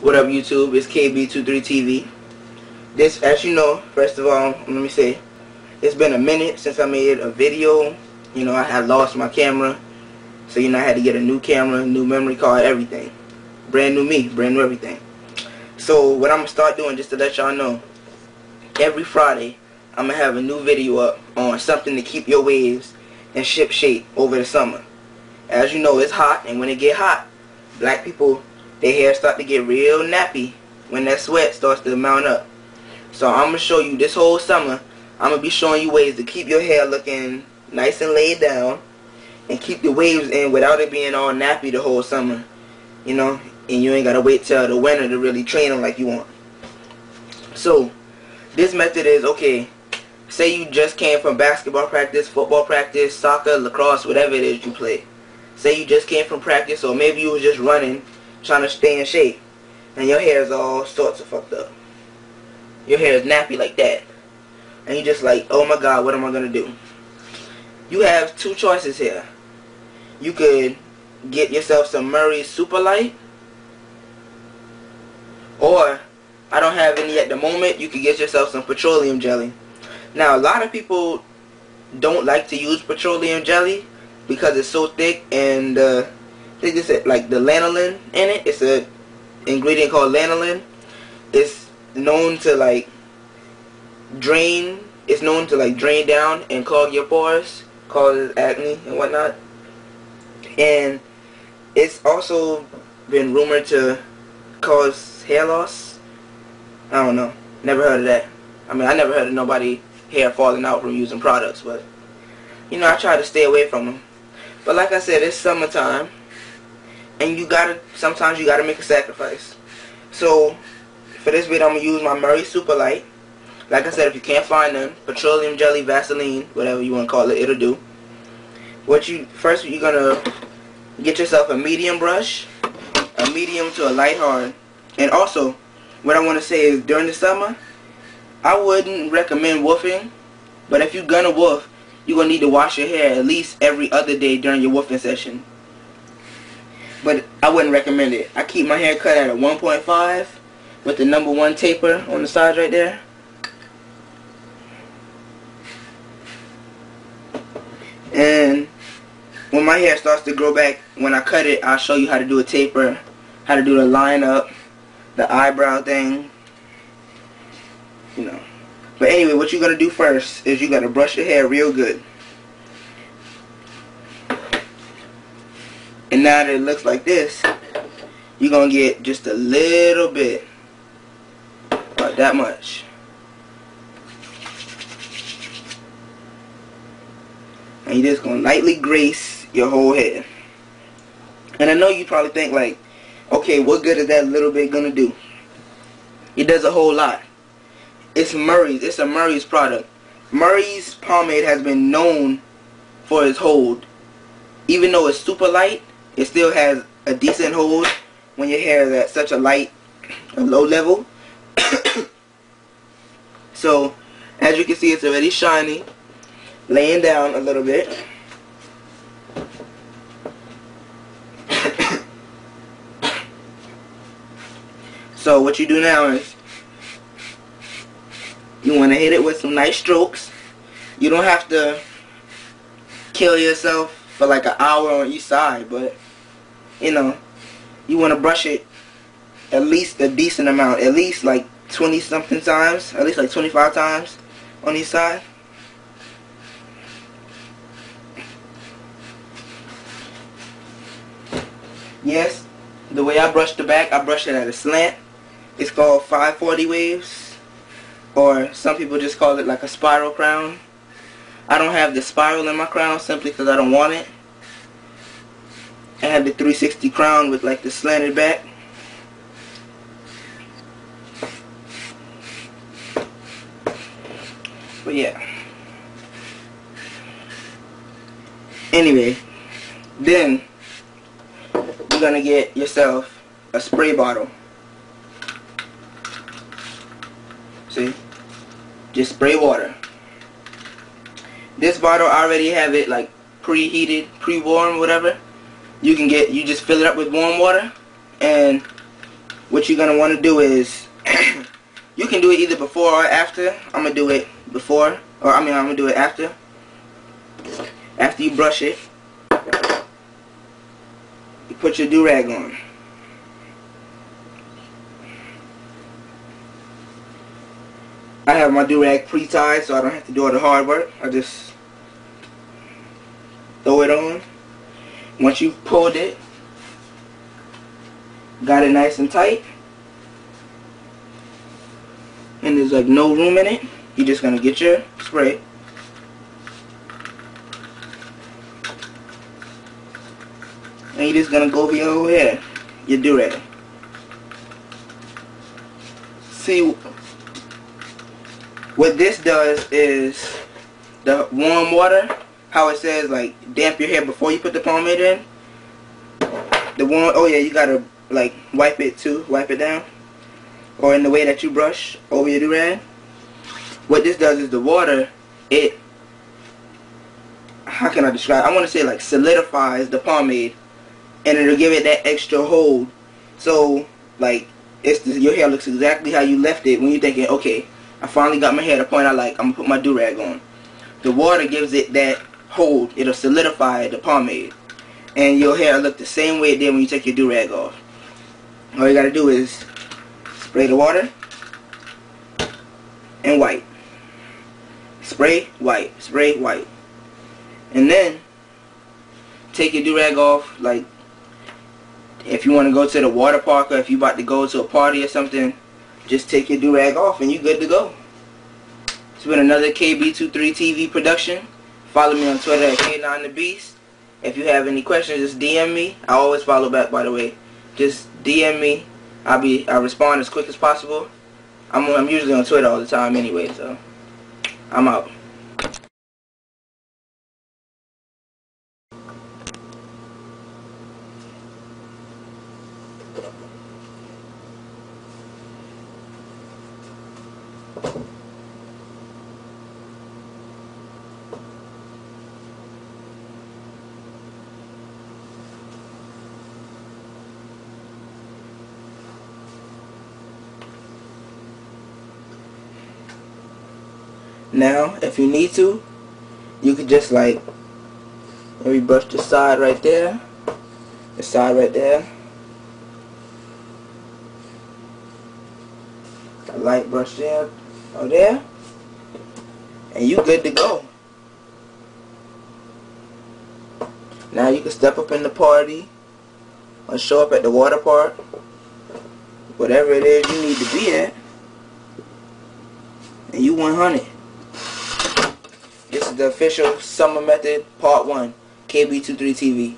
What up, YouTube? It's KB23TV. This, as you know, first of all, let me say, it's been a minute since I made a video. You know, I had lost my camera, so I had to get a new camera, new memory card, everything. Brand new me, brand new everything. So what I'm gonna start doing, just to let y'all know, every Friday I'm gonna have a new video up on something to keep your waves in ship shape over the summer. As you know, it's hot, and when it get hot, black people, their hair start to get real nappy when that sweat starts to mount up. So I'm gonna show you this whole summer. I'm gonna be showing you ways to keep your hair looking nice and laid down, and keep the waves in without it being all nappy the whole summer. You know, and you ain't gotta wait till the winter to really train them like you want. So this method is, okay, say you just came from basketball practice, football practice, soccer, lacrosse, whatever it is you play. Say you just came from practice, or maybe you was just running, trying to stay in shape, and your hair is all sorts of fucked up. Your hair is nappy like that, and you just like, oh my god, what am I gonna do? You have two choices here. You could get yourself some Murray Super Light, or, I don't have any at the moment, you could get yourself some petroleum jelly. Now, a lot of people don't like to use petroleum jelly because it's so thick, and I think it's like the lanolin in it. It's a ingredient called lanolin. It's known to like drain. It's known to like drain down and clog your pores, cause acne and whatnot. And it's also been rumored to cause hair loss. I don't know. Never heard of that. I mean, I never heard of nobody hair falling out from using products, but you know, I try to stay away from them. But like I said, it's summertime, and sometimes you gotta make a sacrifice. So for this video, I'm gonna use my Murray Super Light. Like I said, if you can't find them, petroleum jelly, Vaseline, whatever you want to call it, it'll do. First you're gonna get yourself a medium brush, a medium to a light hard. And also, what I want to say is, during the summer, I wouldn't recommend woofing, but if you're gonna woof, you're gonna need to wash your hair at least every other day during your woofing session. But I wouldn't recommend it. I keep my hair cut at a 1.5 with the #1 taper on the sides right there. And when my hair starts to grow back, when I cut it, I'll show you how to do a taper, how to do the line up, the eyebrow thing, you know. But anyway, what you're going to do first is you got to brush your hair real good. And now that it looks like this, you're going to get just a little bit, about that much. And you're just going to lightly grace your whole head. And I know you probably think like, okay, what good is that little bit going to do? It does a whole lot. It's Murray's. It's a Murray's product. Murray's pomade has been known for its hold. Even though it's super light, it still has a decent hold when your hair is at such a low level. So, as you can see, it's already shiny, laying down a little bit. So what you do now is, you want to hit it with some nice strokes. You don't have to kill yourself for like an hour on each side, but you know, you want to brush it at least a decent amount, at least like 20 something times, at least like 25 times on each side. Yes, the way I brush the back, I brush it at a slant. It's called 540 waves. Or some people just call it like a spiral crown. I don't have the spiral in my crown simply because I don't want it. I have the 360 crown with like the slanted back. But yeah. Anyway, then you're gonna get yourself a spray bottle. See? Just spray water. This bottle, I already have it like preheated, pre-warm, whatever. You just fill it up with warm water, and what you're going to want to do is, you can do it either before or after. I'm going to do it before, or I'm going to do it after. After you brush it, you put your do-rag on. I have my do-rag pre-tied so I don't have to do all the hard work. I just throw it on. Once you've pulled it, got it nice and tight, and there's like no room in it, you're just going to get your spray. And you're just going to go over your whole hair, your do-rag. See, what this does is, the warm water, how it says like damp your hair before you put the pomade in. The warm, oh yeah, you gotta like wipe it too, wipe it down, or in the way that you brush over your do-rag. What this does is the water, it, how can I describe? I want to say like solidifies the pomade, and it'll give it that extra hold. So like your hair looks exactly how you left it when you're thinking, okay, I finally got my hair to the point I like, I'm gonna put my do-rag on. The water gives it that hold. It'll solidify the pomade, and your hair will look the same way it did when you take your do-rag off. All you gotta do is spray the water and wipe. Spray, wipe, spray, wipe. And then take your do-rag off. Like if you want to go to the water park, or if you about to go to a party or something, just take your do-rag off and you good to go. It's been another KB23 TV production. Follow me on Twitter at K9TheBeast. If you have any questions, just DM me. I always follow back, by the way. Just DM me. I'll respond as quick as possible. I'm usually on Twitter all the time anyway, so I'm out. Now, if you need to, you could just like maybe brush the side right there, the side right there, a light brush there, or there, and you good to go. Now you can step up in the party, or show up at the water park, whatever it is you need to be at, and you 100. This is the official Summer Method Part 1, KB23 TV.